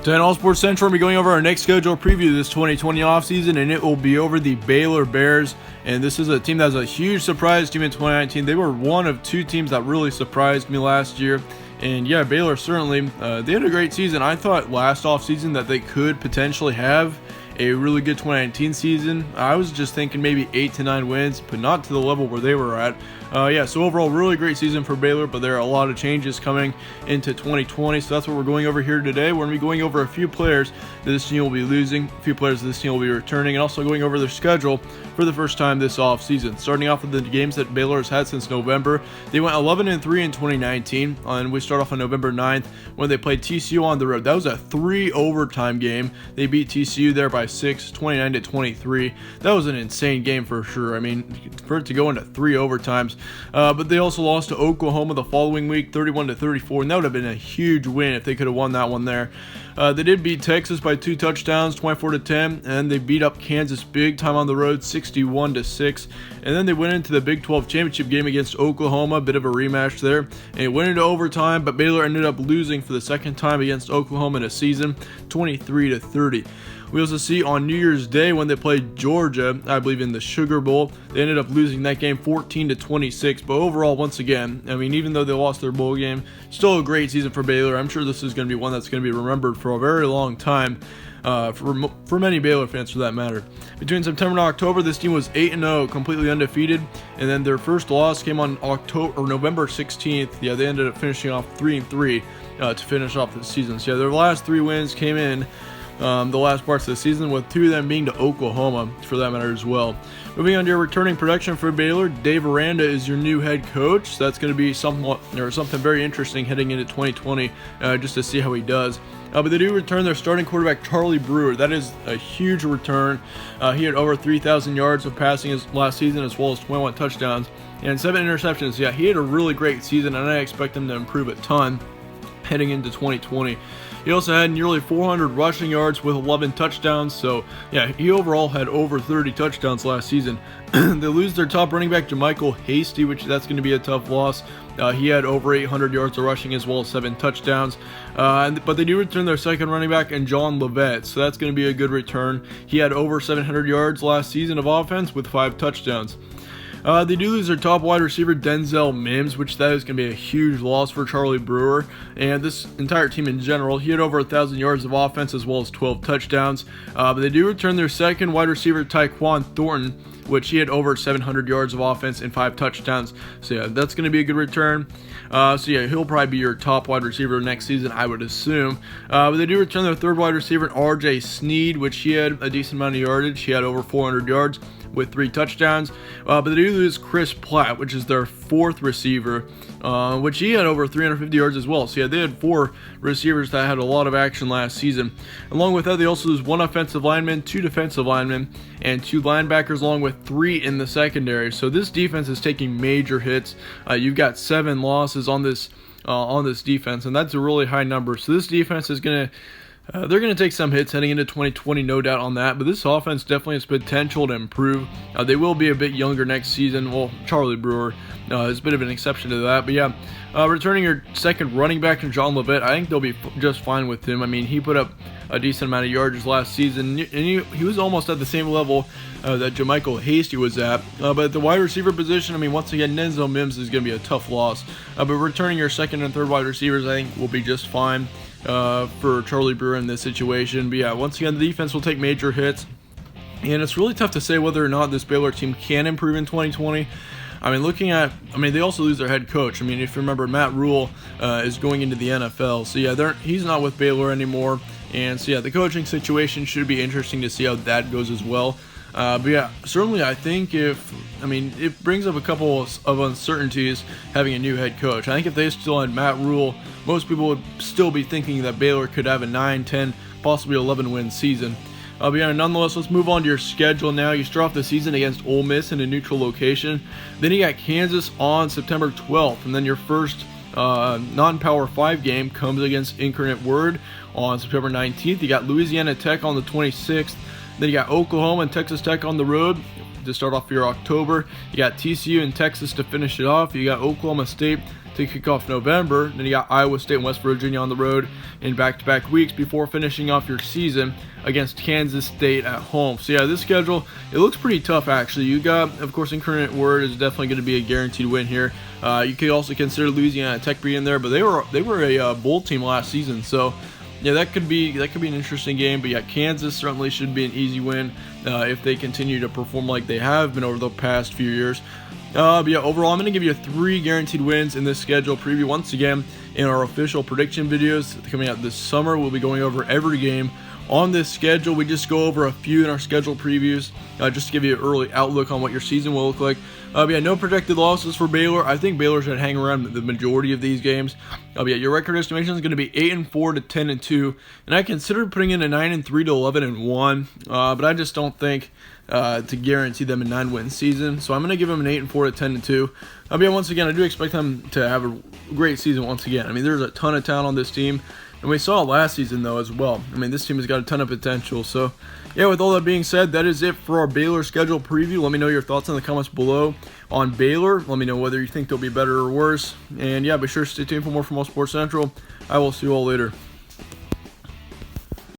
Today on All Sports Central, we'll be going over our next schedule preview this 2020 offseason, and it will be over the Baylor Bears. And this is a team that was a huge surprise team in 2019. They were one of two teams that really surprised me last year. And yeah, Baylor certainly, they had a great season. I thought last offseason that they could potentially have a really good 2019 season. I was just thinking maybe 8 to 9 wins, but not to the level where they were at. So overall, really great season for Baylor, but there are a lot of changes coming into 2020, so that's what we're going over here today. We're going to be going over a few players that this team will be losing, a few players that this team will be returning, and also going over their schedule for the first time this offseason. Starting off with the games that Baylor has had since November. They went 11-3 in 2019, and we start off on November 9th when they played TCU on the road. That was a 3-overtime game. They beat TCU there by 6, 29-23. That was an insane game for sure. I mean, for it to go into 3 overtimes. But they also lost to Oklahoma the following week, 31-34, and that would have been a huge win if they could have won that one there. They did beat Texas by 2 touchdowns, 24-10, and they beat up Kansas big time on the road, 61-6. And then they went into the Big 12 championship game against Oklahoma, a bit of a rematch there, and it went into overtime, but Baylor ended up losing for the second time against Oklahoma in a season, 23-30. We also see on New Year's Day when they played Georgia, I believe in the Sugar Bowl, they ended up losing that game 14-26. But overall, once again, I mean, even though they lost their bowl game, still a great season for Baylor. I'm sure this is going to be one that's going to be remembered for a very long time. For many Baylor fans, for that matter. Between September and October, this team was 8-0, completely undefeated, and then their first loss came on November 16th. Yeah, they ended up finishing off 3-3 to finish off the season. So yeah, their last 3 wins came in the last parts of the season, with 2 of them being to Oklahoma, for that matter as well. Moving on to your returning production for Baylor, Dave Aranda is your new head coach. So that's going to be something very interesting heading into 2020, just to see how he does. But they do return their starting quarterback, Charlie Brewer. That is a huge return. He had over 3,000 yards of passing his last season, as well as 21 touchdowns and 7 interceptions. Yeah, he had a really great season, and I expect him to improve a ton heading into 2020. He also had nearly 400 rushing yards with 11 touchdowns. So, yeah, he overall had over 30 touchdowns last season. They lose their top running back, JaMycal Hasty, which that's going to be a tough loss. He had over 800 yards of rushing as well as 7 touchdowns. But they do return their second running back, and John Levet. So that's going to be a good return. He had over 700 yards last season of offense with 5 touchdowns. They do lose their top wide receiver, Denzel Mims, which that is going to be a huge loss for Charlie Brewer and this entire team in general. He had over 1,000 yards of offense as well as 12 touchdowns. But they do return their second wide receiver, Tyquan Thornton, which he had over 700 yards of offense and 5 touchdowns. So yeah, that's going to be a good return. He'll probably be your top wide receiver next season, I would assume. But they do return their third wide receiver, R.J. Sneed, which he had a decent amount of yardage. He had over 400 yards with 3 touchdowns. But they do lose Chris Platt, which is their fourth receiver, which he had over 350 yards as well. So yeah, they had 4 receivers that had a lot of action last season. Along with that, they also lose 1 offensive lineman, 2 defensive linemen, and 2 linebackers, along with 3 in the secondary. So this defense is taking major hits. You've got 7 losses on this defense, and that's a really high number. So this defense is going to they're going to take some hits heading into 2020, no doubt on that, but this offense definitely has potential to improve. They will be a bit younger next season. Well, Charlie Brewer is a bit of an exception to that, but yeah, returning your second running back in John Levet, I think they'll be just fine with him. I mean, he put up a decent amount of yards last season, and he was almost at the same level that JaMycal Hasty was at. But at the wide receiver position, I mean, once again, Denzel Mims is going to be a tough loss. But returning your second and third wide receivers, I think, will be just fine for Charlie Brewer in this situation. But yeah, once again, the defense will take major hits, and it's really tough to say whether or not this Baylor team can improve in 2020. They also lose their head coach. I mean, if you remember, Matt Rule is going into the NFL. So yeah, he's not with Baylor anymore. And so yeah, the coaching situation should be interesting to see how that goes as well. But yeah, certainly I think it brings up a couple of uncertainties having a new head coach. I think if they still had Matt Rule, most people would still be thinking that Baylor could have a 9, 10, possibly 11-win season. But yeah, nonetheless, let's move on to your schedule now. You start off the season against Ole Miss in a neutral location. Then you got Kansas on September 12th, and then your first non-Power 5 game comes against Incarnate Word on September 19th. You got Louisiana Tech on the 26th. Then you got Oklahoma and Texas Tech on the road. to start off your October. You got TCU and Texas to finish it off. You got Oklahoma State to kick off November. Then you got Iowa State and West Virginia on the road in back-to-back weeks before finishing off your season against Kansas State at home. So yeah, this schedule, it looks pretty tough actually. You got, of course, Incarnate Word is definitely going to be a guaranteed win here. You could also consider Louisiana Tech being there, but they were a bowl team last season, so yeah, that could be an interesting game. But yeah, Kansas certainly should be an easy win if they continue to perform like they have been over the past few years. But yeah, overall, I'm going to give you 3 guaranteed wins in this schedule preview. Once again, in our official prediction videos coming out this summer, we'll be going over every game on this schedule. We just go over a few in our schedule previews just to give you an early outlook on what your season will look like. But yeah, no projected losses for Baylor. I think Baylor should hang around the majority of these games. But yeah, your record estimation is going to be 8-4 to 10-2, and I considered putting in a 9-3 to 11-1, but I just don't think to guarantee them a 9-win season. So I'm going to give them an 8-4 to 10-2. But yeah, once again, I do expect them to have a great season once again. I mean, there's a ton of talent on this team. And we saw it last season, though, as well. I mean, this team has got a ton of potential. So, yeah, with all that being said, that is it for our Baylor schedule preview. Let me know your thoughts in the comments below on Baylor. Let me know whether you think they'll be better or worse. And, yeah, be sure to stay tuned for more from All Sports Central. I will see you all later.